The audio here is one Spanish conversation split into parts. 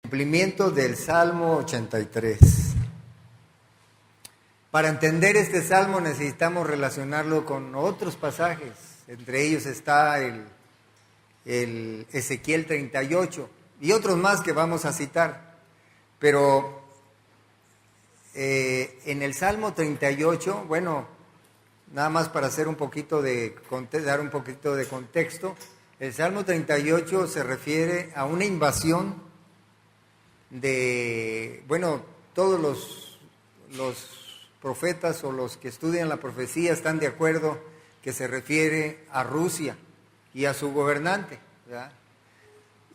Cumplimiento del Salmo 83. Para entender este salmo necesitamos relacionarlo con otros pasajes. Entre ellos está el Ezequiel 38 y otros más que vamos a citar. Pero en el Salmo 38, bueno, nada más para hacer dar un poquito de contexto, el Salmo 38 se refiere a una invasión todos los profetas o los que estudian la profecía están de acuerdo que se refiere a Rusia y a su gobernante, ¿verdad?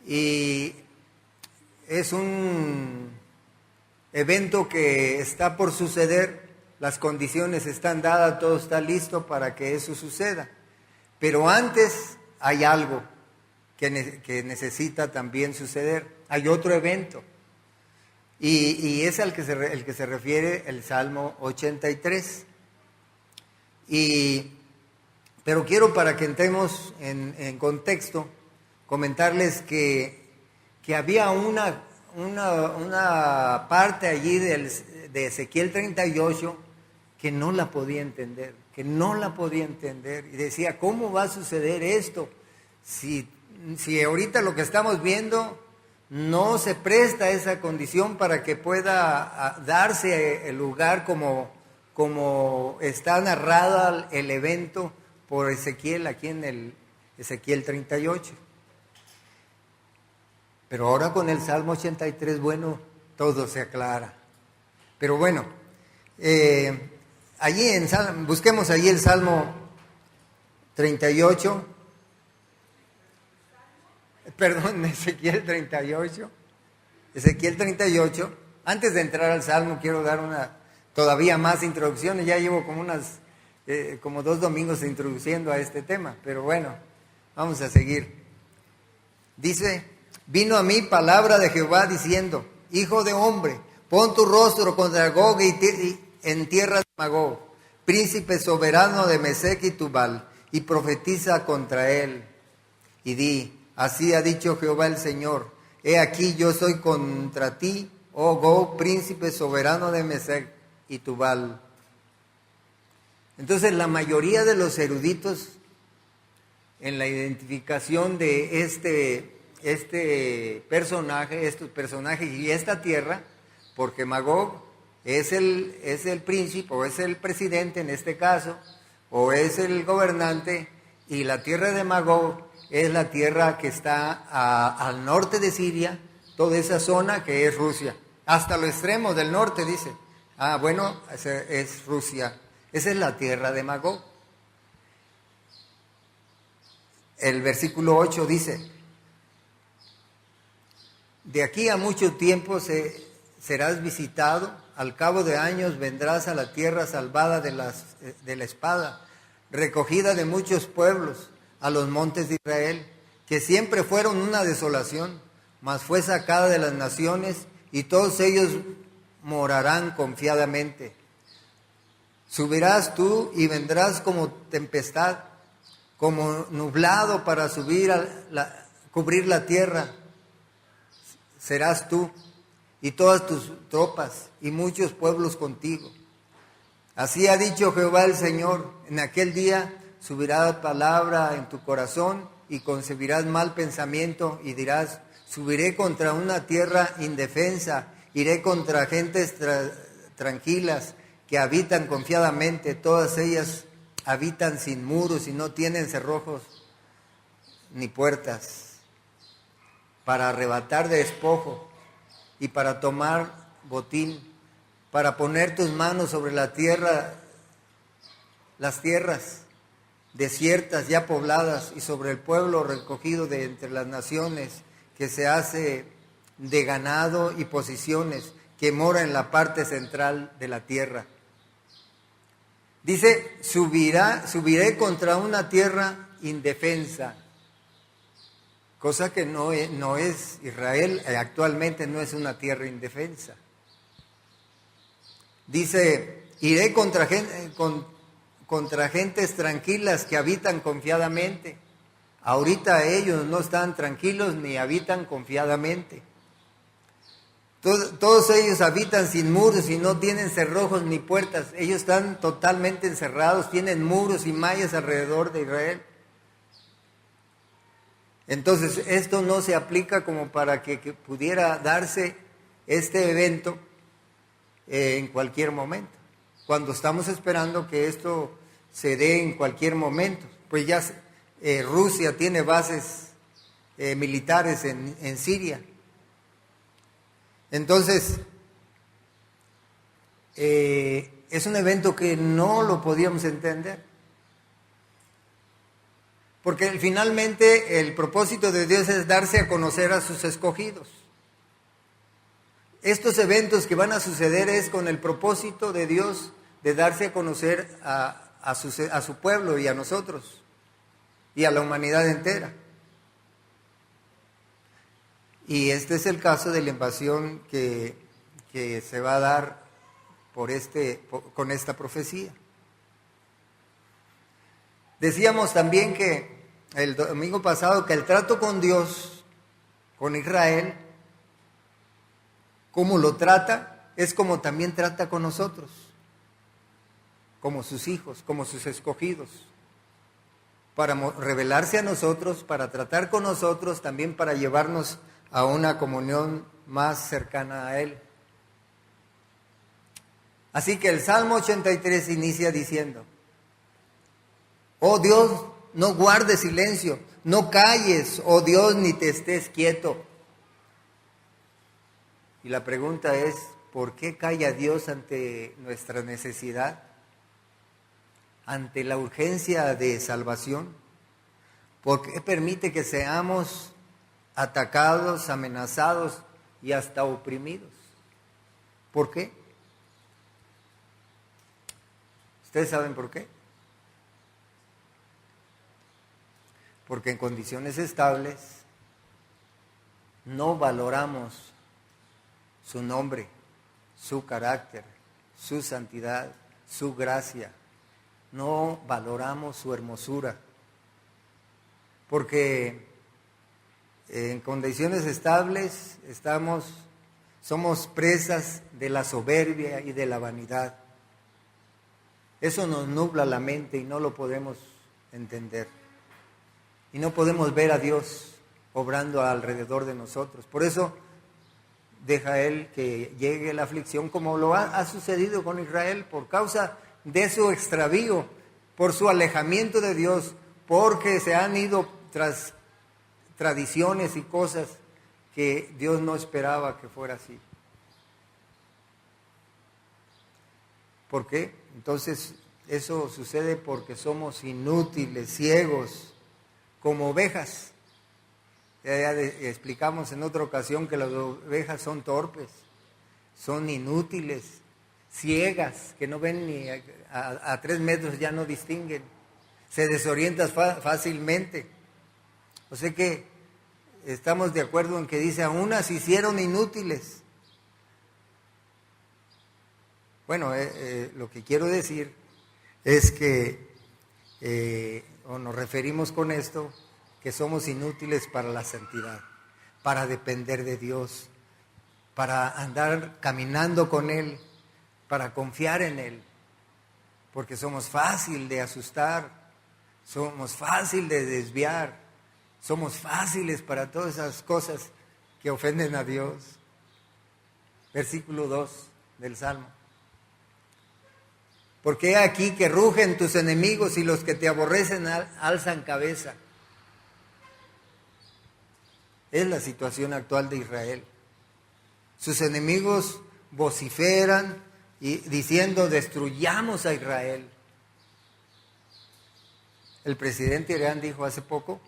Y es un evento que está por suceder, las condiciones están dadas, todo está listo para que eso suceda. Pero antes hay algo que necesita también suceder, hay otro evento. Y es el que se refiere el Salmo 83. Pero quiero, para que entremos en contexto, comentarles que había una parte allí de Ezequiel 38 que no la podía entender, y decía, ¿cómo va a suceder esto? Si ahorita lo que estamos viendo no se presta esa condición para que pueda darse el lugar como está narrado el evento por Ezequiel aquí en el Ezequiel 38. Pero ahora con el Salmo 83, bueno, todo se aclara. Pero bueno, busquemos allí el Salmo 38. Ezequiel 38. Ezequiel 38. Antes de entrar al Salmo, quiero dar todavía más introducciones. Ya llevo como 2 domingos introduciendo a este tema, pero bueno, vamos a seguir. Dice, vino a mí palabra de Jehová diciendo, hijo de hombre, pon tu rostro contra Gog en tierra de Magog, príncipe soberano de Mesec y Tubal, y profetiza contra él, y di, así ha dicho Jehová el Señor, he aquí yo soy contra ti, oh Gog, príncipe soberano de Mesec y Tubal. Entonces la mayoría de los eruditos en la identificación de estos personajes y esta tierra, porque Magog es el príncipe o es el presidente en este caso, o es el gobernante, y la tierra de Magog es la tierra que está al norte de Siria, toda esa zona que es Rusia, hasta los extremos del norte, dice. Es Rusia, esa es la tierra de Magog. El versículo 8 dice, de aquí a mucho tiempo serás visitado, al cabo de años vendrás a la tierra salvada de la espada, recogida de muchos pueblos, a los montes de Israel, que siempre fueron una desolación, mas fue sacada de las naciones, y todos ellos morarán confiadamente. Subirás tú y vendrás como tempestad, como nublado para cubrir la tierra. Serás tú y todas tus tropas y muchos pueblos contigo. Así ha dicho Jehová el Señor, en aquel día subirá palabra en tu corazón y concebirás mal pensamiento y dirás, subiré contra una tierra indefensa, iré contra gentes tranquilas que habitan confiadamente, todas ellas habitan sin muros y no tienen cerrojos ni puertas, para arrebatar de despojo y para tomar botín, para poner tus manos sobre la tierra, las tierras desiertas ya pobladas, y sobre el pueblo recogido de entre las naciones, que se hace de ganado y posiciones, que mora en la parte central de la tierra. Dice, subiré contra una tierra indefensa, cosa que no es Israel, actualmente no es una tierra indefensa. Dice, iré contra gentes tranquilas que habitan confiadamente. Ahorita ellos no están tranquilos ni habitan confiadamente. Todos ellos habitan sin muros y no tienen cerrojos ni puertas. Ellos están totalmente encerrados, tienen muros y mallas alrededor de Israel. Entonces, esto no se aplica como para que pudiera darse este evento en cualquier momento. Cuando estamos esperando que esto se dé en cualquier momento, pues ya Rusia tiene bases militares en Siria. Entonces, es un evento que no lo podíamos entender. Porque finalmente el propósito de Dios es darse a conocer a sus escogidos. Estos eventos que van a suceder es con el propósito de Dios de darse a conocer a su pueblo y a nosotros y a la humanidad entera. Y este es el caso de la invasión que se va a dar con esta profecía. Decíamos también que el domingo pasado que el trato con Dios, con Israel, como lo trata, es como también trata con nosotros, como sus hijos, como sus escogidos, para revelarse a nosotros, para tratar con nosotros, también para llevarnos a una comunión más cercana a Él. Así que el Salmo 83 inicia diciendo: oh Dios, no guardes silencio, no calles, oh Dios, ni te estés quieto. Y la pregunta es, ¿por qué calla Dios ante nuestra necesidad? Ante la urgencia de salvación. ¿Por qué permite que seamos atacados, amenazados y hasta oprimidos? ¿Por qué? ¿Ustedes saben por qué? Porque en condiciones estables no valoramos su nombre, su carácter, su santidad, su gracia. No valoramos su hermosura. Porque en condiciones estables somos presas de la soberbia y de la vanidad. Eso nos nubla la mente y no lo podemos entender. Y no podemos ver a Dios obrando alrededor de nosotros. Por eso deja Él que llegue la aflicción, como lo ha sucedido con Israel, por causa de su extravío, por su alejamiento de Dios, porque se han ido tras tradiciones y cosas que Dios no esperaba que fuera así. ¿Por qué? Entonces, eso sucede porque somos inútiles, ciegos, como ovejas. Ya explicamos en otra ocasión que las ovejas son torpes, son inútiles, ciegas, que no ven ni a 3 metros, ya no distinguen, se desorientan fácilmente. O sea que estamos de acuerdo en que dice, aún se hicieron inútiles. Bueno, lo que quiero decir es que, o nos referimos con esto, que somos inútiles para la santidad, para depender de Dios, para andar caminando con Él, para confiar en Él, porque somos fácil de asustar, somos fácil de desviar, somos fáciles para todas esas cosas que ofenden a Dios. Versículo 2 del Salmo. Porque he aquí que rugen tus enemigos y los que te aborrecen alzan cabeza. Es la situación actual de Israel. Sus enemigos vociferan y diciendo, destruyamos a Israel. El presidente Irán dijo hace poco,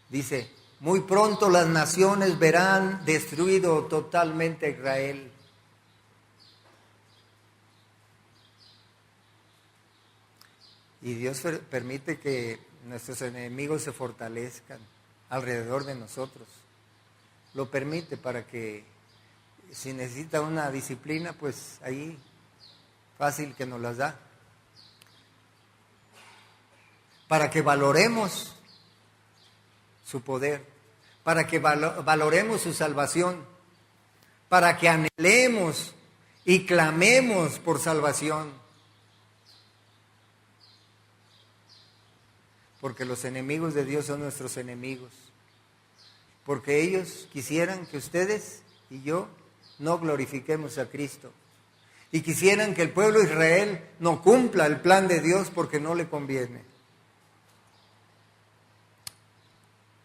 dice, muy pronto las naciones verán destruido totalmente a Israel. Y Dios permite que nuestros enemigos se fortalezcan alrededor de nosotros. Lo permite para que si necesita una disciplina, pues ahí fácil que nos las da. Para que valoremos su poder, para que valoremos su salvación, para que anhelemos y clamemos por salvación. Porque los enemigos de Dios son nuestros enemigos. Porque ellos quisieran que ustedes y yo no glorifiquemos a Cristo. Y quisieran que el pueblo de Israel no cumpla el plan de Dios porque no le conviene.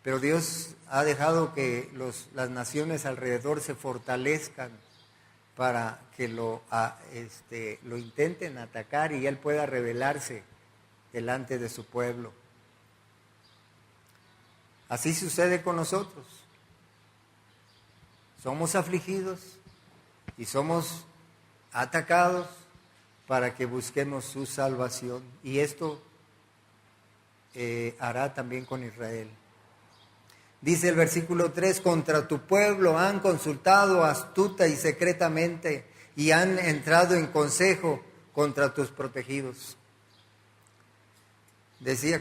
Pero Dios ha dejado que las naciones alrededor se fortalezcan para que lo intenten atacar y Él pueda revelarse delante de su pueblo. Así sucede con nosotros. Somos afligidos y somos atacados para que busquemos su salvación. Y esto hará también con Israel. Dice el versículo 3, contra tu pueblo han consultado astuta y secretamente y han entrado en consejo contra tus protegidos.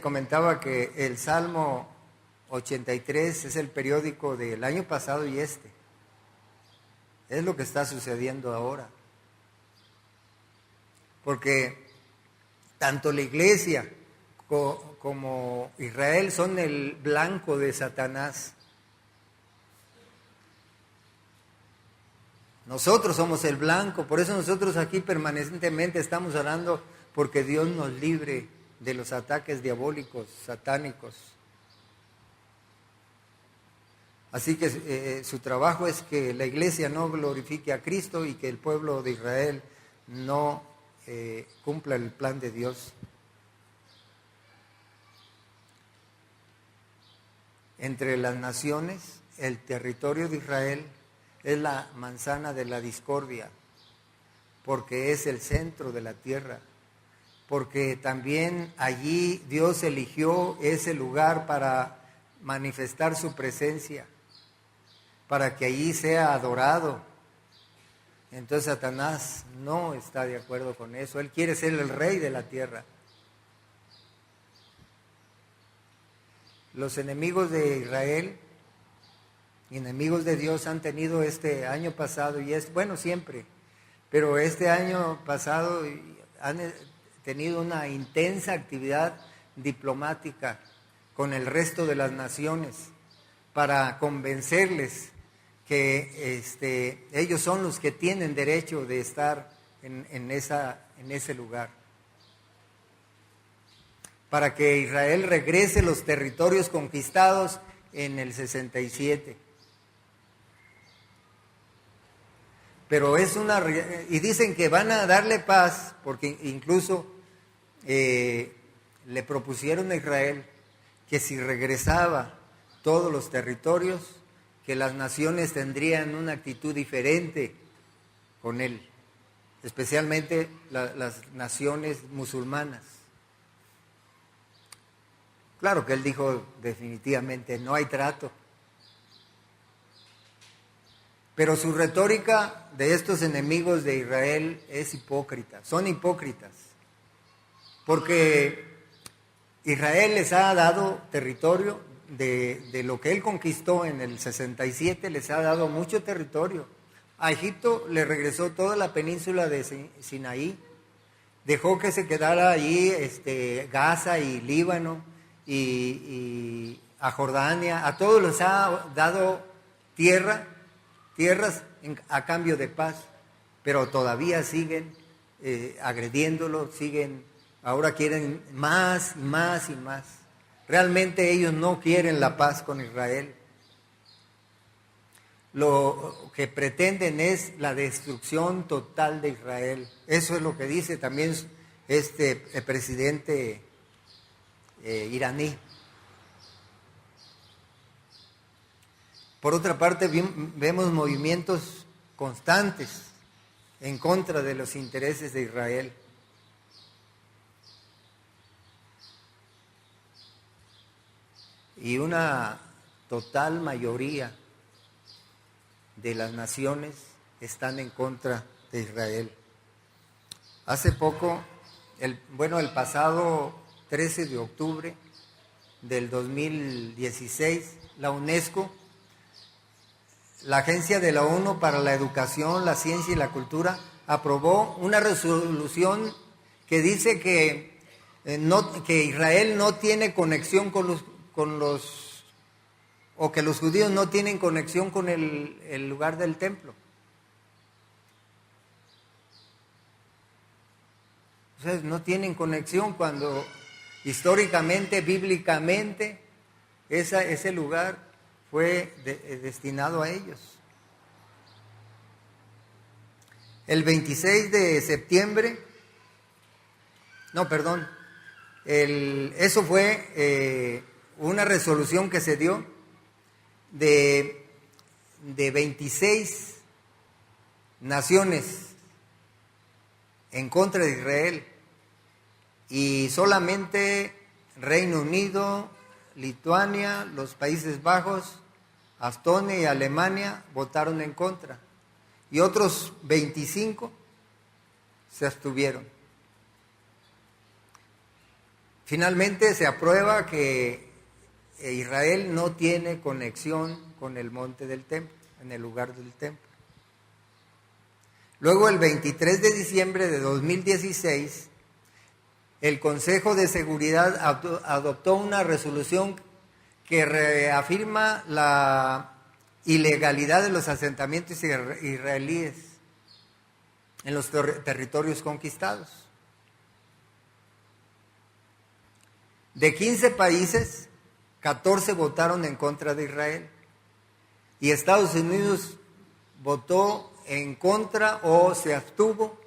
Comentaba que el Salmo 83 es el periódico del año pasado y este. Es lo que está sucediendo ahora. Porque tanto la iglesia como Israel son el blanco de Satanás. Nosotros somos el blanco, por eso nosotros aquí permanentemente estamos orando porque Dios nos libre de los ataques diabólicos, satánicos. Así que su trabajo es que la iglesia no glorifique a Cristo y que el pueblo de Israel no cumpla el plan de Dios. Entre las naciones, el territorio de Israel es la manzana de la discordia, porque es el centro de la tierra, porque también allí Dios eligió ese lugar para manifestar su presencia, para que allí sea adorado. Entonces Satanás no está de acuerdo con eso, él quiere ser el rey de la tierra. Los enemigos de Israel, enemigos de Dios, han tenido este año pasado, y siempre, pero este año pasado han tenido una intensa actividad diplomática con el resto de las naciones para convencerles que ellos son los que tienen derecho de estar en ese lugar. Para que Israel regrese los territorios conquistados en el 67. Pero y dicen que van a darle paz, porque incluso le propusieron a Israel que si regresaba todos los territorios, que las naciones tendrían una actitud diferente con él, especialmente las naciones musulmanas. Claro que él dijo definitivamente, no hay trato. Pero su retórica de estos enemigos de Israel es hipócrita, son hipócritas. Porque Israel les ha dado territorio de lo que él conquistó en el 67, les ha dado mucho territorio. A Egipto le regresó toda la península de Sinaí, dejó que se quedara allí Gaza y Líbano, y a Jordania, a todos les ha dado tierras a cambio de paz, pero todavía siguen agrediéndolo, ahora quieren más y más y más. Realmente ellos no quieren la paz con Israel. Lo que pretenden es la destrucción total de Israel. Eso es lo que dice también el presidente iraní. Por otra parte, vemos movimientos constantes en contra de los intereses de Israel. Y una total mayoría de las naciones están en contra de Israel. Hace poco, el pasado 13 de octubre del 2016, la UNESCO la Agencia de la ONU para la Educación, la Ciencia y la Cultura aprobó una resolución que dice que Israel no tiene conexión o que los judíos no tienen conexión con el lugar del templo. Entonces no tienen conexión cuando históricamente, bíblicamente, ese lugar fue destinado a ellos. El 26 de septiembre, eso fue una resolución que se dio de 26 naciones en contra de Israel, y solamente Reino Unido, Lituania, los Países Bajos, Estonia y Alemania votaron en contra, y otros 25 se abstuvieron. Finalmente se aprueba que Israel no tiene conexión con el monte del templo, en el lugar del templo. Luego, el 23 de diciembre de 2016, el Consejo de Seguridad adoptó una resolución que reafirma la ilegalidad de los asentamientos israelíes en los territorios conquistados. De 15 países, 14 votaron en contra de Israel, y Estados Unidos votó en contra o se abstuvo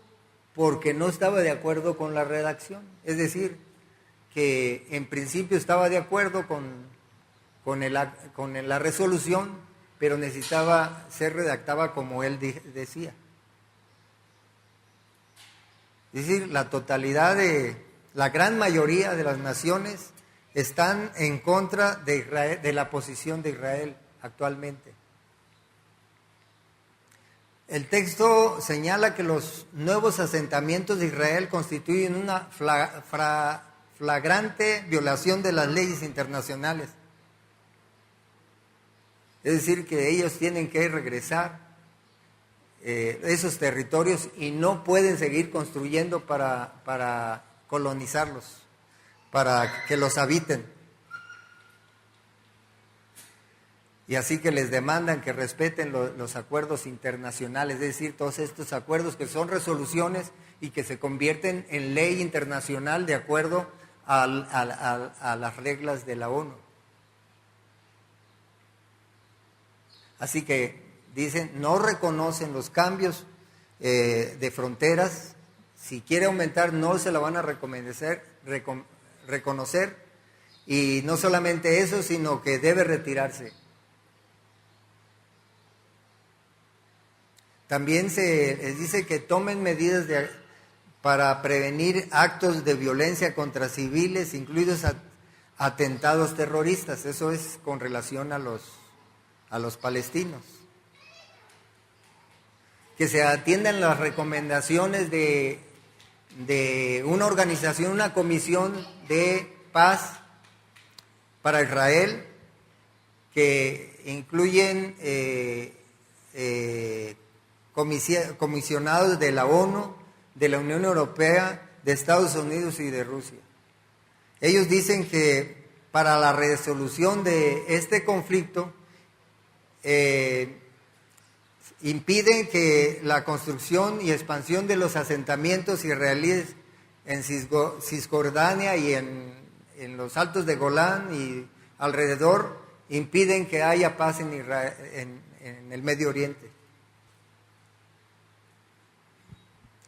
porque no estaba de acuerdo con la redacción. Es decir, que en principio estaba de acuerdo con la resolución, pero necesitaba ser redactada como él decía. Es decir, la gran mayoría de las naciones están en contra de Israel, de la posición de Israel actualmente. El texto señala que los nuevos asentamientos de Israel constituyen una flagrante violación de las leyes internacionales. Es decir, que ellos tienen que regresar esos territorios y no pueden seguir construyendo para colonizarlos, para que los habiten. Y así que les demandan que respeten los acuerdos internacionales, es decir, todos estos acuerdos que son resoluciones y que se convierten en ley internacional de acuerdo a las reglas de la ONU. Así que dicen, no reconocen los cambios de fronteras. Si quiere aumentar, no se la van a reconocer, y no solamente eso, sino que debe retirarse. También se les dice que tomen medidas para prevenir actos de violencia contra civiles, incluidos atentados terroristas. Eso es con relación a los palestinos. Que se atiendan las recomendaciones de una organización, una comisión de paz para Israel, que incluyen comisionados de la ONU, de la Unión Europea, de Estados Unidos y de Rusia. Ellos dicen que para la resolución de este conflicto impiden que la construcción y expansión de los asentamientos israelíes en Cisjordania y en los altos de Golán y alrededor, impiden que haya paz en Israel, en el Medio Oriente.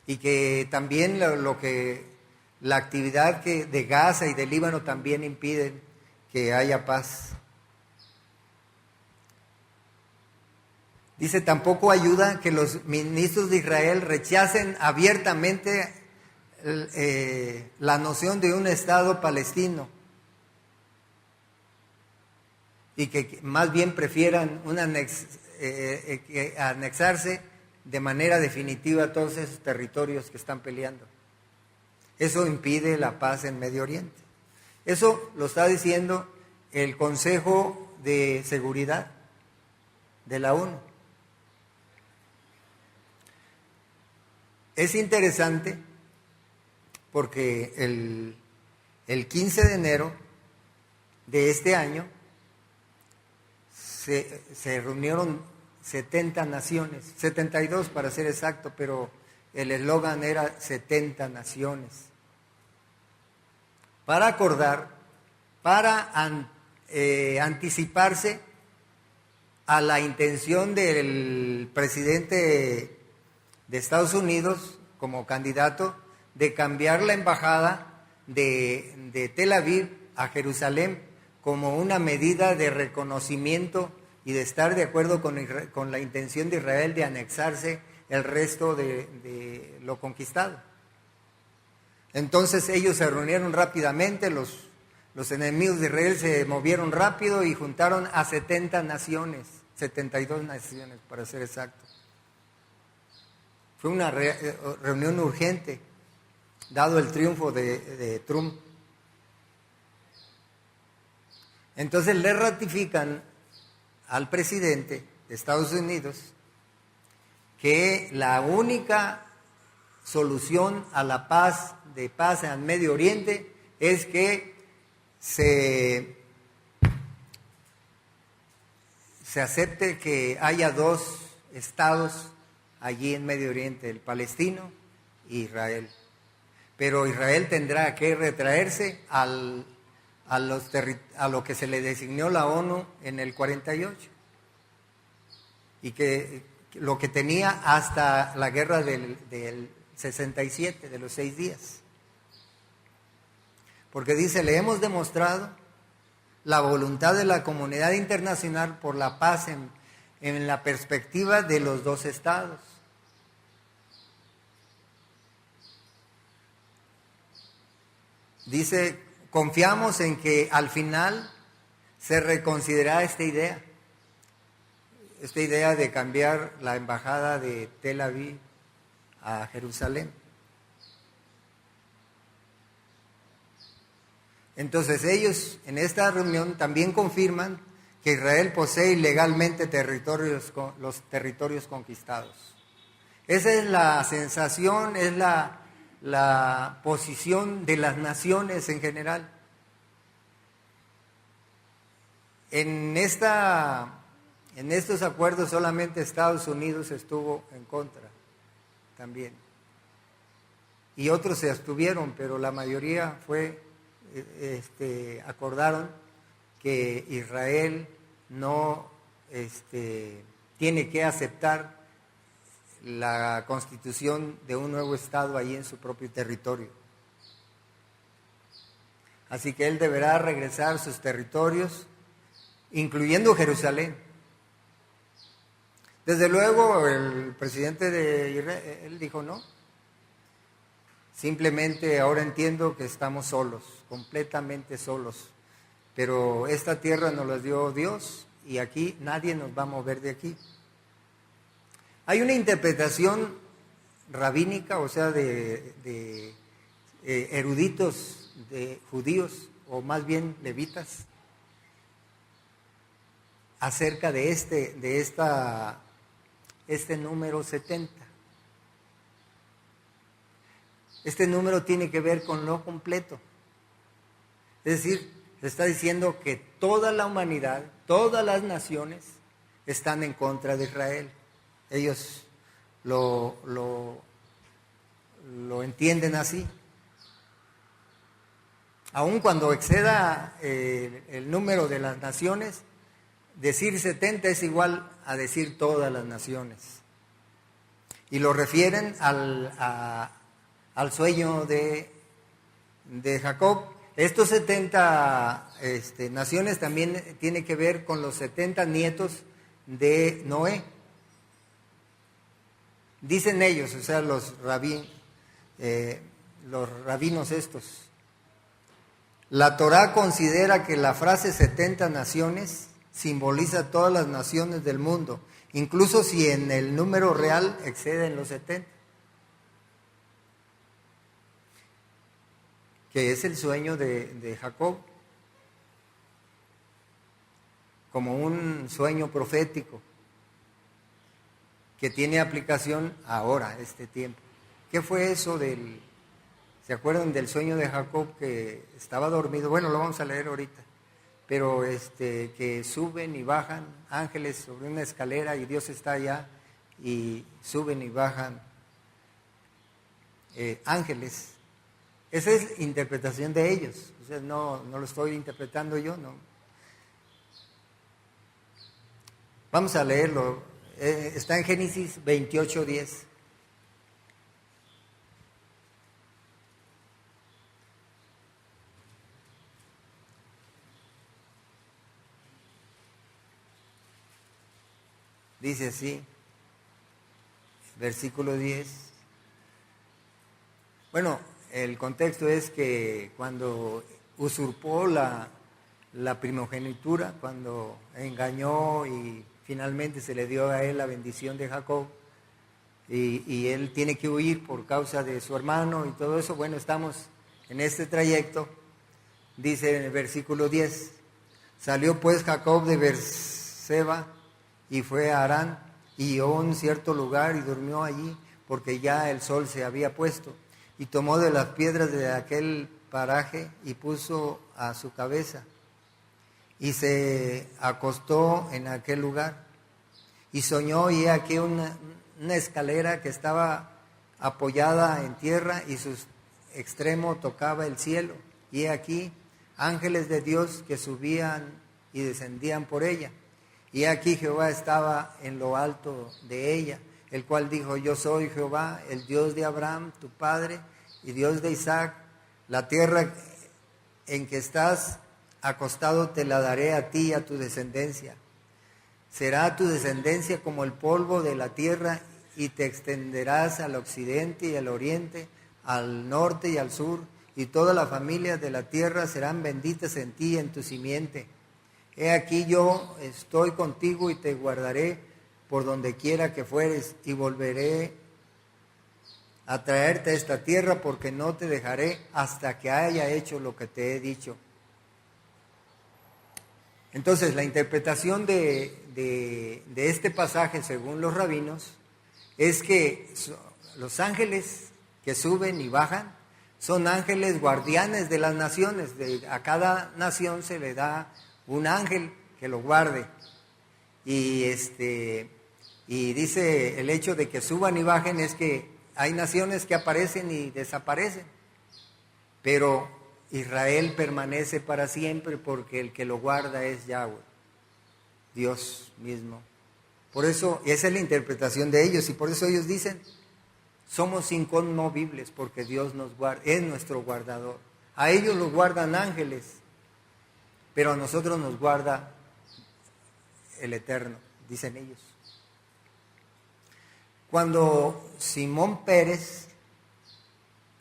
Y que también la actividad de Gaza y de Líbano también impiden que haya paz. Dice, tampoco ayuda que los ministros de Israel rechacen abiertamente la noción de un Estado palestino, y que más bien prefieran anexarse de manera definitiva a todos esos territorios que están peleando. Eso impide la paz en Medio Oriente. Eso lo está diciendo el Consejo de Seguridad de la ONU. Es interesante porque el 15 de enero de este año se reunieron 70 naciones, 72 para ser exacto, pero el eslogan era 70 naciones, para acordar, para anticiparse a la intención del presidente de Estados Unidos como candidato de cambiar la embajada de Tel Aviv a Jerusalén como una medida de reconocimiento y de estar de acuerdo con la intención de Israel de anexarse el resto de lo conquistado. Entonces ellos se reunieron rápidamente, los enemigos de Israel se movieron rápido y juntaron a 70 naciones, 72 naciones para ser exactos. Fue una reunión urgente, dado el triunfo de Trump. Entonces le ratifican al presidente de Estados Unidos que la única solución a la paz en Medio Oriente es que se acepte que haya dos estados allí en Medio Oriente, el palestino e Israel. Pero Israel tendrá que retraerse a lo que se le designó la ONU en el 48 y que lo que tenía hasta la guerra del 67, de los 6 días. Porque dice, le hemos demostrado la voluntad de la comunidad internacional por la paz en la perspectiva de los dos estados. Dice, confiamos en que al final se reconsiderará esta idea de cambiar la embajada de Tel Aviv a Jerusalén. Entonces ellos en esta reunión también confirman que Israel posee ilegalmente los territorios conquistados. Esa es la sensación, es la posición de las naciones en general. En estos acuerdos solamente Estados Unidos estuvo en contra también. Y otros se abstuvieron, pero la mayoría acordaron que Israel no tiene que aceptar la constitución de un nuevo estado ahí en su propio territorio. Así que él deberá regresar sus territorios, incluyendo Jerusalén. Desde luego el presidente de Israel, él dijo no. Simplemente ahora entiendo que estamos solos, completamente solos. Pero esta tierra nos la dio Dios y aquí nadie nos va a mover de aquí. Hay una interpretación rabínica, o sea, de eruditos de judíos, o más bien levitas, acerca de este número 70. Este número tiene que ver con lo completo. Es decir, se está diciendo que toda la humanidad, todas las naciones están en contra de Israel. Ellos lo entienden así. Aun cuando exceda el número de las naciones, decir 70 es igual a decir todas las naciones. Y lo refieren al sueño de Jacob. Estos 70 naciones también tienen que ver con los 70 nietos de Noé. Dicen ellos, o sea, los rabinos estos. La Torá considera que la frase 70 naciones simboliza todas las naciones del mundo, incluso si en el número real exceden los 70. Que es el sueño de Jacob, como un sueño profético que tiene aplicación ahora, este tiempo. ¿Qué fue eso del... ¿Se acuerdan del sueño de Jacob que estaba dormido? Bueno, lo vamos a leer ahorita. Pero que suben y bajan ángeles sobre una escalera y Dios está allá y suben y bajan ángeles. Esa es la interpretación de ellos. O sea, no lo estoy interpretando yo, no. Vamos a leerlo. Está en Génesis 28:10. Dice así, versículo 10. Bueno, el contexto es que cuando usurpó la primogenitura, cuando engañó y finalmente se le dio a él la bendición de Jacob, y él tiene que huir por causa de su hermano y todo eso, bueno, estamos en este trayecto, dice en el versículo 10, salió pues Jacob de Beerseba y fue a Harán, y halló un cierto lugar y durmió allí, porque ya el sol se había puesto. Y tomó de las piedras de aquel paraje y puso a su cabeza. Y se acostó en aquel lugar. Y soñó, y aquí una escalera que estaba apoyada en tierra, y su extremo tocaba el cielo. Y aquí ángeles de Dios que subían y descendían por ella. Y aquí Jehová estaba en lo alto de ella, el cual dijo, yo soy Jehová, el Dios de Abraham, tu padre, y Dios de Isaac. La tierra en que estás acostado te la daré a ti y a tu descendencia. Será tu descendencia como el polvo de la tierra, y te extenderás al occidente y al oriente, al norte y al sur, y todas las familias de la tierra serán benditas en ti y en tu simiente. He aquí yo estoy contigo y te guardaré por donde quiera que fueres, y volveré a traerte a esta tierra, porque no te dejaré hasta que haya hecho lo que te he dicho. Entonces, la interpretación de este pasaje, según los rabinos, es que los ángeles que suben y bajan son ángeles guardianes de las naciones. A cada nación se le da un ángel que lo guarde. Y dice, el hecho de que suban y bajen es que hay naciones que aparecen y desaparecen, pero Israel permanece para siempre, porque el que lo guarda es Yahweh, Dios mismo. Por eso, esa es la interpretación de ellos, y por eso ellos dicen, somos inconmovibles, porque Dios nos guarda, es nuestro guardador. A ellos los guardan ángeles, pero a nosotros nos guarda el Eterno, dicen ellos. Cuando Simón Pérez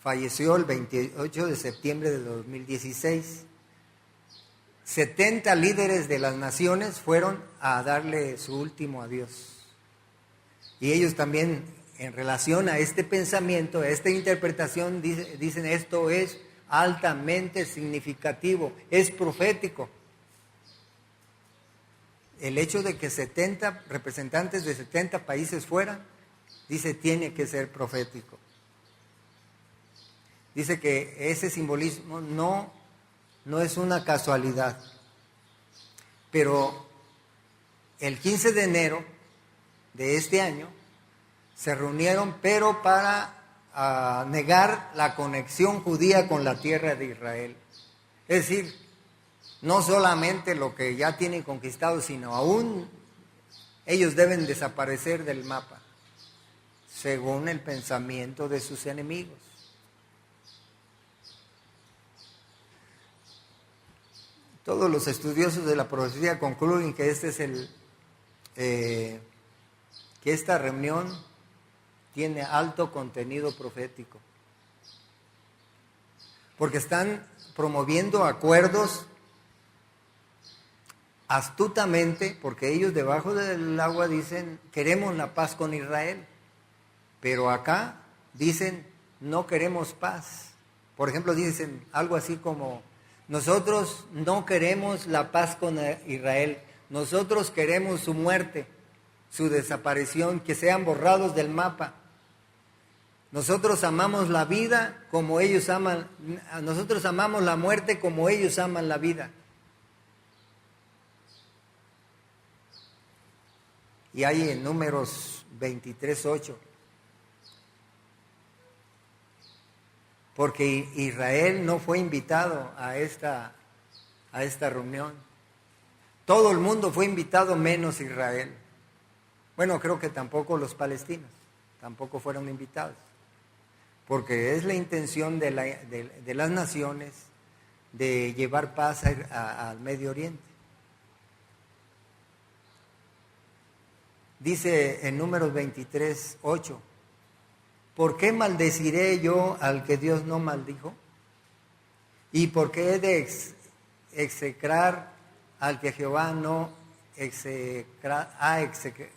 falleció el 28 de septiembre de 2016, 70 líderes de las naciones fueron a darle su último adiós. Y ellos también, en relación a este pensamiento, a esta interpretación, dicen esto es altamente significativo, es profético. El hecho de que 70 representantes de 70 países fueran, dice, tiene que ser profético. Dice que ese simbolismo no es una casualidad. Pero el 15 de enero de este año se reunieron, pero para negar la conexión judía con la tierra de Israel. Es decir, no solamente lo que ya tienen conquistado, sino aún ellos deben desaparecer del mapa, según el pensamiento de sus enemigos. Todos los estudiosos de la profecía concluyen que que esta reunión tiene alto contenido profético, porque están promoviendo acuerdos astutamente, porque ellos debajo del agua dicen, queremos la paz con Israel, pero acá dicen, no queremos paz. Por ejemplo, dicen algo así como, nosotros no queremos la paz con Israel, nosotros queremos su muerte, su desaparición, que sean borrados del mapa. Nosotros amamos la vida como ellos aman, nosotros amamos la muerte como ellos aman la vida. Y hay en Números 23:8. Porque Israel no fue invitado a esta reunión. Todo el mundo fue invitado menos Israel. Bueno, creo que tampoco los palestinos, tampoco fueron invitados. Porque es la intención de las naciones de llevar paz al Medio Oriente. Dice en Números 23:8. ¿Por qué maldeciré yo al que Dios no maldijo? ¿Y por qué he de execrar al que Jehová no ha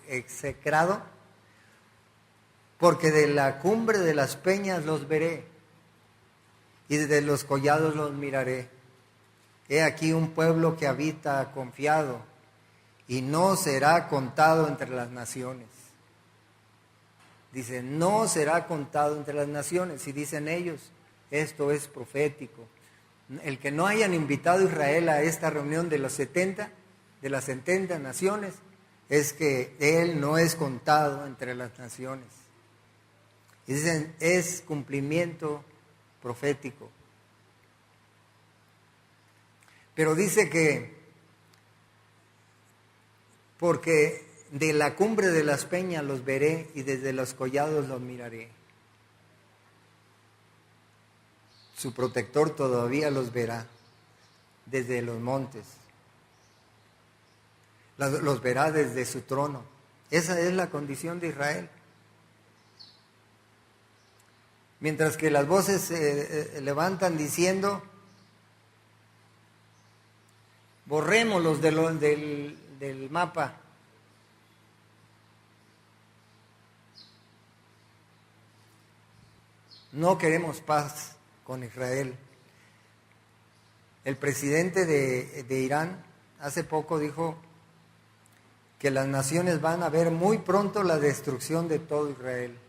execrado? Porque de la cumbre de las peñas los veré, y desde los collados los miraré. He aquí un pueblo que habita confiado, y no será contado entre las naciones. Dice, no será contado entre las naciones. Y dicen ellos, esto es profético. El que no hayan invitado a Israel a esta reunión de las 70 naciones, es que él no es contado entre las naciones. Y dicen, es cumplimiento profético. Pero dice que, porque de la cumbre de las peñas los veré y desde los collados los miraré. Su protector todavía los verá desde los montes. Los verá desde su trono. Esa es la condición de Israel. Mientras que las voces se levantan diciendo, borrémoslos del mapa. No queremos paz con Israel. El presidente de Irán hace poco dijo que las naciones van a ver muy pronto la destrucción de todo Israel.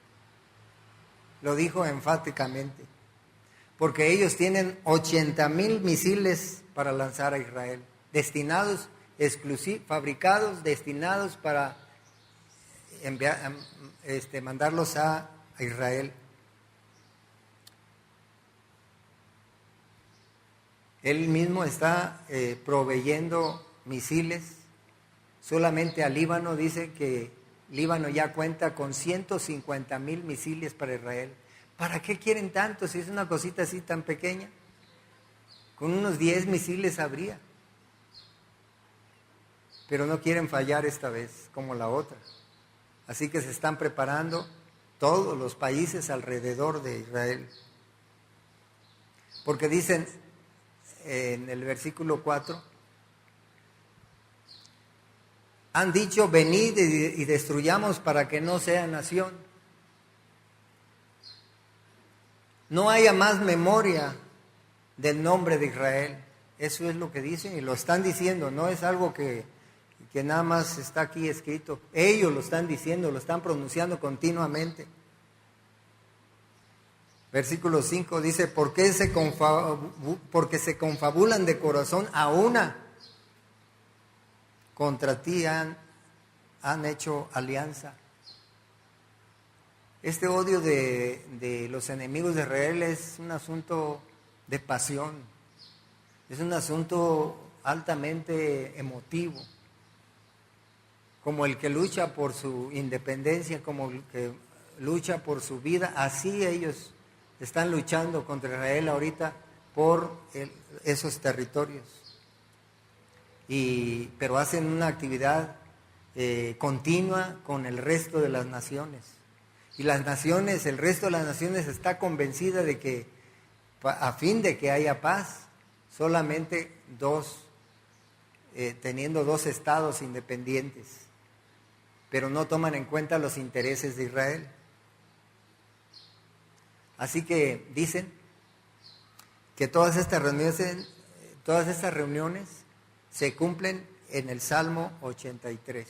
Lo dijo enfáticamente, porque ellos tienen 80,000 misiles para lanzar a Israel, destinados, fabricados, destinados para mandarlos a Israel. Él mismo está proveyendo misiles. Solamente a Líbano dice que Líbano ya cuenta con 150,000 misiles para Israel. ¿Para qué quieren tanto si es una cosita así tan pequeña? Con unos 10 misiles habría. Pero no quieren fallar esta vez como la otra. Así que se están preparando todos los países alrededor de Israel. Porque dicen en el versículo 4, han dicho, venid y destruyamos para que no sea nación. No haya más memoria del nombre de Israel. Eso es lo que dicen y lo están diciendo, no es algo que nada más está aquí escrito. Ellos lo están diciendo, lo están pronunciando continuamente. Versículo 5 dice, porque se confabulan de corazón a una. Contra ti han hecho alianza. Este odio de los enemigos de Israel es un asunto de pasión. Es un asunto altamente emotivo. Como el que lucha por su independencia, como el que lucha por su vida, así ellos están luchando contra Israel ahorita por esos territorios. Pero hacen una actividad continua con el resto de las naciones. Y las naciones, el resto de las naciones está convencida de que a fin de que haya paz, solamente teniendo dos estados independientes, pero no toman en cuenta los intereses de Israel. Así que dicen que todas estas reuniones se cumplen en el Salmo 83.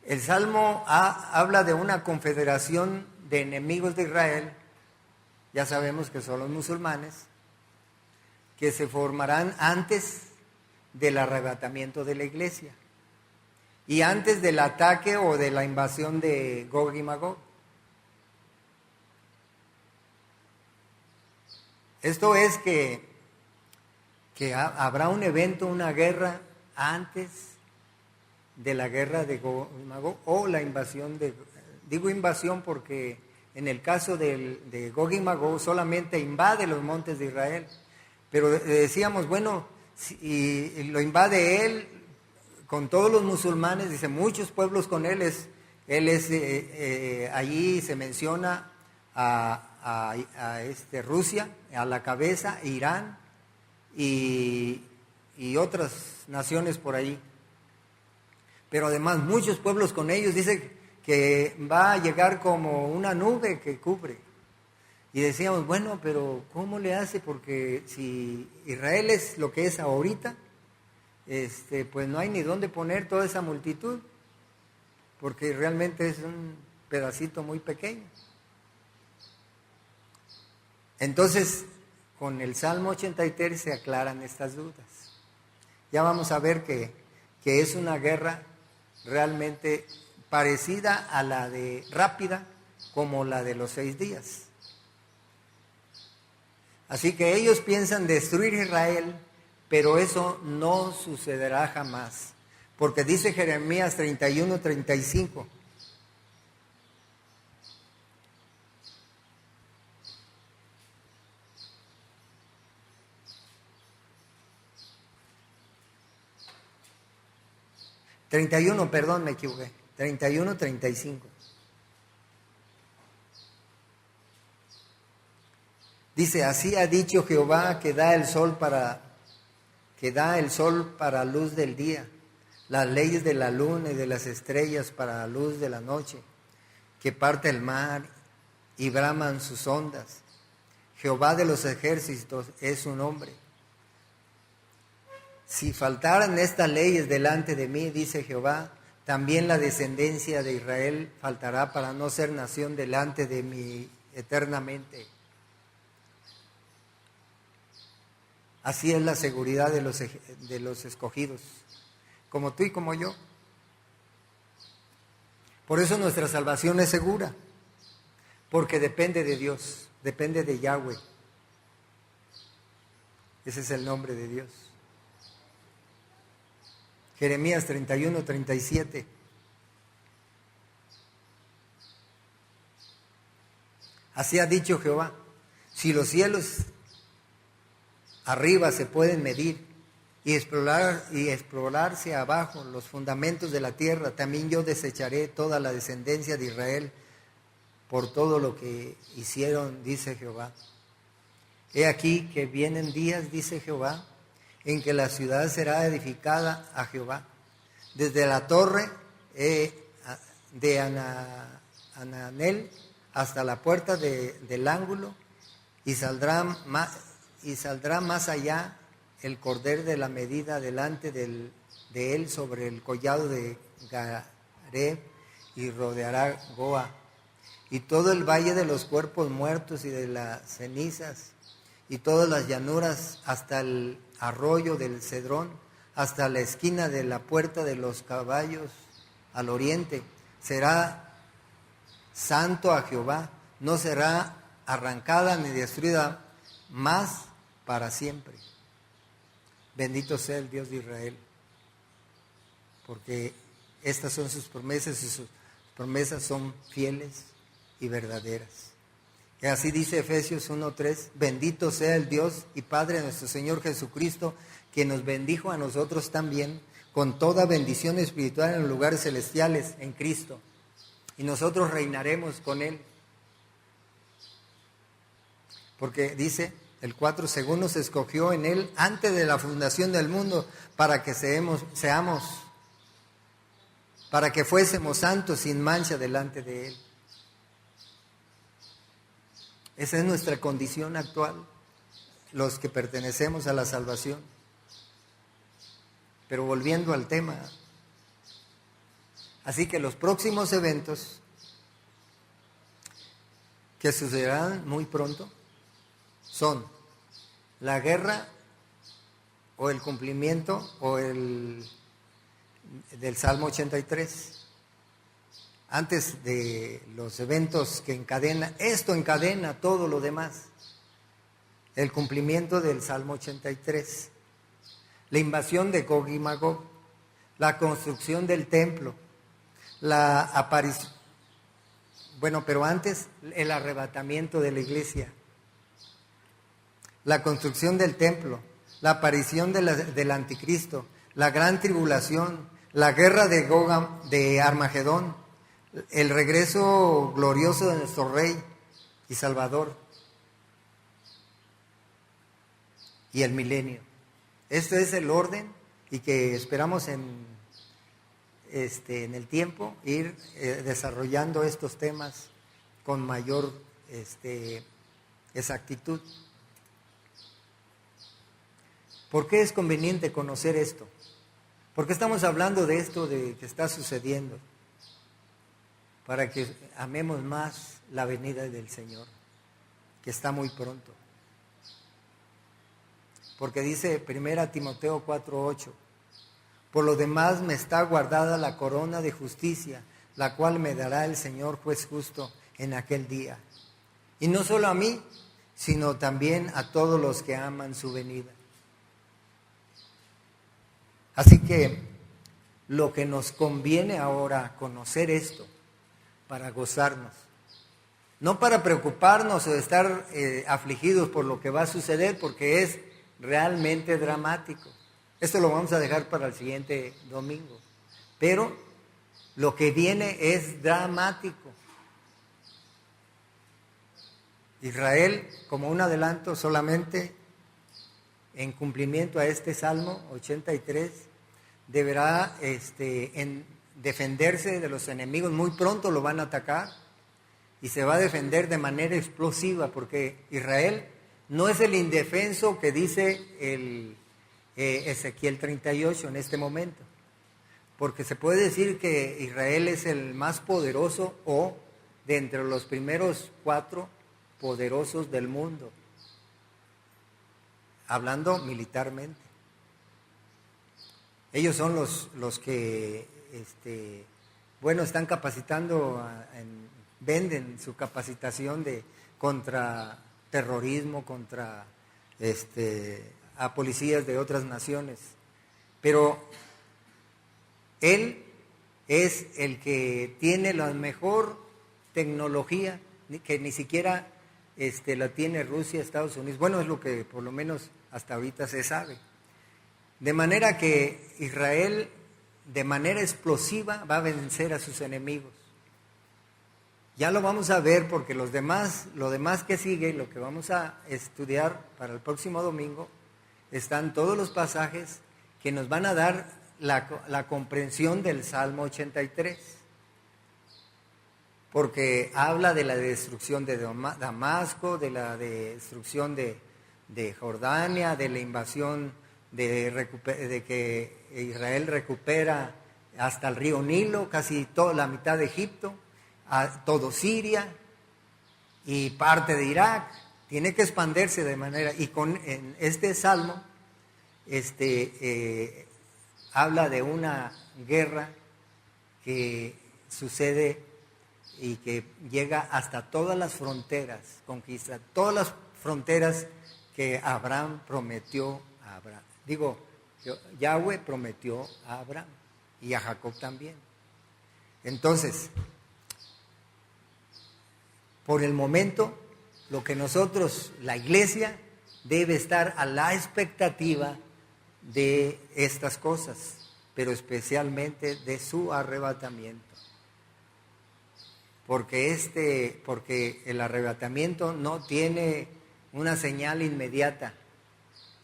El Salmo habla de una confederación de enemigos de Israel, ya sabemos que son los musulmanes, que se formarán antes del arrebatamiento de la iglesia y antes del ataque o de la invasión de Gog y Magog. Esto es que habrá un evento, una guerra antes de la guerra de Gog y Magog o la invasión digo invasión porque en el caso de Gog y Magog solamente invade los montes de Israel, pero decíamos, bueno, si lo invade él con todos los musulmanes, dice muchos pueblos con él allí se menciona a Rusia, a la cabeza, Irán y otras naciones por ahí. Pero además muchos pueblos con ellos, dice que va a llegar como una nube que cubre. Y decíamos, bueno, pero ¿cómo le hace? Porque si Israel es lo que es ahorita, pues no hay ni dónde poner toda esa multitud, porque realmente es un pedacito muy pequeño. Entonces, con el Salmo 83 se aclaran estas dudas. Ya vamos a ver que es una guerra realmente parecida a la de rápida, como la de los 6 días. Así que ellos piensan destruir Israel, pero eso no sucederá jamás. Porque dice Jeremías 31:35. Me equivoqué. 31:35. Dice, así ha dicho Jehová que da el sol para luz del día, las leyes de la luna y de las estrellas para la luz de la noche, que parte el mar y braman sus ondas. Jehová de los ejércitos es su nombre. Si faltaran estas leyes delante de mí, dice Jehová, también la descendencia de Israel faltará para no ser nación delante de mí eternamente. Así es la seguridad de los escogidos, como tú y como yo. Por eso nuestra salvación es segura, porque depende de Dios, depende de Yahweh. Ese es el nombre de Dios. Jeremías 31:37. Así ha dicho Jehová, si los cielos arriba se pueden medir y explorarse abajo los fundamentos de la tierra, también yo desecharé toda la descendencia de Israel por todo lo que hicieron, dice Jehová. He aquí que vienen días, dice Jehová, en que la ciudad será edificada a Jehová, desde la torre de Ananel hasta la puerta del ángulo, y saldrá más allá el cordel de la medida delante de él sobre el collado de Gareb, y rodeará Goa, y todo el valle de los cuerpos muertos y de las cenizas, y todas las llanuras hasta el arroyo del Cedrón, hasta la esquina de la puerta de los caballos al oriente. Será santo a Jehová, no será arrancada ni destruida más para siempre. Bendito sea el Dios de Israel, porque estas son sus promesas y sus promesas son fieles y verdaderas. Y así dice Efesios 1:3, bendito sea el Dios y Padre de nuestro Señor Jesucristo, que nos bendijo a nosotros también con toda bendición espiritual en los lugares celestiales en Cristo. Y nosotros reinaremos con Él. Porque dice el 4, según nos escogió en Él antes de la fundación del mundo, para que para que fuésemos santos sin mancha delante de Él. Esa es nuestra condición actual, los que pertenecemos a la salvación. Pero volviendo al tema, Así que los próximos eventos que sucederán muy pronto son la guerra o el cumplimiento del Salmo 83. Antes de los eventos que esto encadena todo lo demás. El cumplimiento del Salmo 83, la invasión de Gog y Magog, la construcción del templo, la aparición, pero antes el arrebatamiento de la iglesia, la construcción del templo, la aparición del anticristo, la gran tribulación, la guerra de Armagedón, el regreso glorioso de nuestro Rey y Salvador y el milenio. Este es el orden y que esperamos en el tiempo ir desarrollando estos temas con mayor exactitud. ¿Por qué es conveniente conocer esto? ¿Por qué estamos hablando de esto que está sucediendo? Para que amemos más la venida del Señor, que está muy pronto. Porque dice 1 Timoteo 4:8, por lo demás me está guardada la corona de justicia, la cual me dará el Señor juez justo en aquel día. Y no solo a mí, sino también a todos los que aman su venida. Así que lo que nos conviene ahora conocer esto, para gozarnos, no para preocuparnos o estar afligidos por lo que va a suceder, porque es realmente dramático. Esto lo vamos a dejar para el siguiente domingo. Pero lo que viene es dramático. Israel, como un adelanto solamente en cumplimiento a este Salmo 83, deberá defenderse de los enemigos. Muy pronto lo van a atacar y se va a defender de manera explosiva, porque Israel no es el indefenso que dice Ezequiel 38 en este momento, porque se puede decir que Israel es el más poderoso o de entre los primeros 4 poderosos del mundo, hablando militarmente. Ellos son los que están capacitando, venden su capacitación contra terrorismo, contra a policías de otras naciones. Pero él es el que tiene la mejor tecnología, que ni siquiera la tiene Rusia, Estados Unidos. Bueno, es lo que por lo menos hasta ahorita se sabe. De manera que Israel, de manera explosiva, va a vencer a sus enemigos. Ya lo vamos a ver, porque lo demás que sigue, lo que vamos a estudiar para el próximo domingo, están todos los pasajes que nos van a dar la comprensión del Salmo 83. Porque habla de la destrucción de Damasco, de la destrucción de Jordania, de la invasión de que Israel recupera hasta el río Nilo, casi toda la mitad de Egipto, a todo Siria y parte de Irak. Tiene que expandirse de manera, y en este salmo habla de una guerra que sucede y que llega hasta todas las fronteras, conquista todas las fronteras que Abraham prometió a Abraham. Yahweh prometió a Abraham y a Jacob también. Entonces, por el momento, lo que nosotros, la iglesia, debe estar a la expectativa de estas cosas, pero especialmente de su arrebatamiento. Porque el arrebatamiento no tiene una señal inmediata.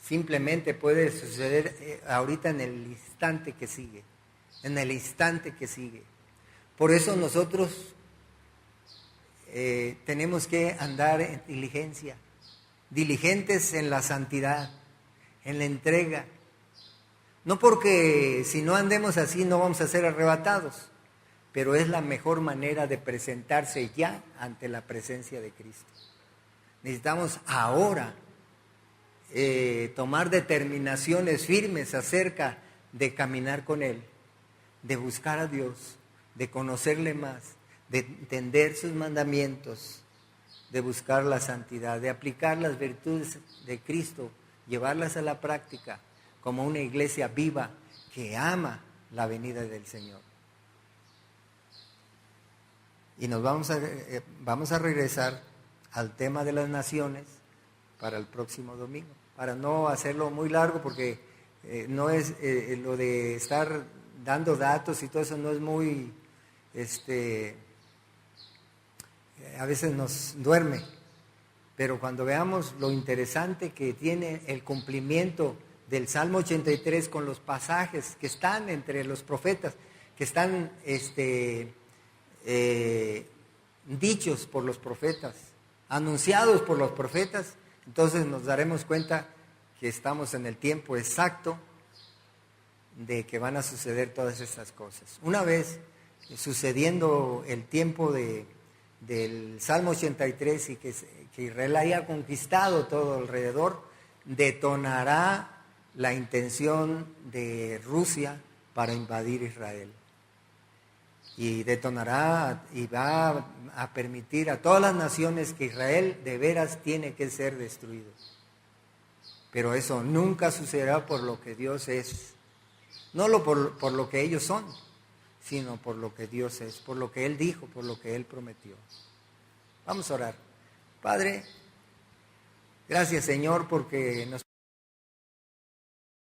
Simplemente puede suceder ahorita en el instante que sigue. En el instante que sigue. Por eso nosotros tenemos que andar en diligencia. Diligentes en la santidad, en la entrega. No porque si no andemos así no vamos a ser arrebatados, pero es la mejor manera de presentarse ya ante la presencia de Cristo. Necesitamos ahora tomar determinaciones firmes acerca de caminar con Él, de buscar a Dios, de conocerle más, de entender sus mandamientos, de buscar la santidad, de aplicar las virtudes de Cristo, llevarlas a la práctica como una iglesia viva que ama la venida del Señor. Y nos vamos a regresar al tema de las naciones para el próximo domingo, para no hacerlo muy largo, porque no es lo de estar dando datos y todo eso no es muy, a veces nos duerme, pero cuando veamos lo interesante que tiene el cumplimiento del Salmo 83 con los pasajes que están entre los profetas, que están dichos por los profetas, anunciados por los profetas, entonces nos daremos cuenta que estamos en el tiempo exacto de que van a suceder todas estas cosas. Una vez sucediendo el tiempo del Salmo 83 y que Israel haya conquistado todo alrededor, detonará la intención de Rusia para invadir Israel. Y detonará y va a permitir a todas las naciones que Israel de veras tiene que ser destruido. Pero eso nunca sucederá por lo que Dios es. No por lo que ellos son, sino por lo que Dios es, por lo que Él dijo, por lo que Él prometió. Vamos a orar. Padre, gracias Señor porque nos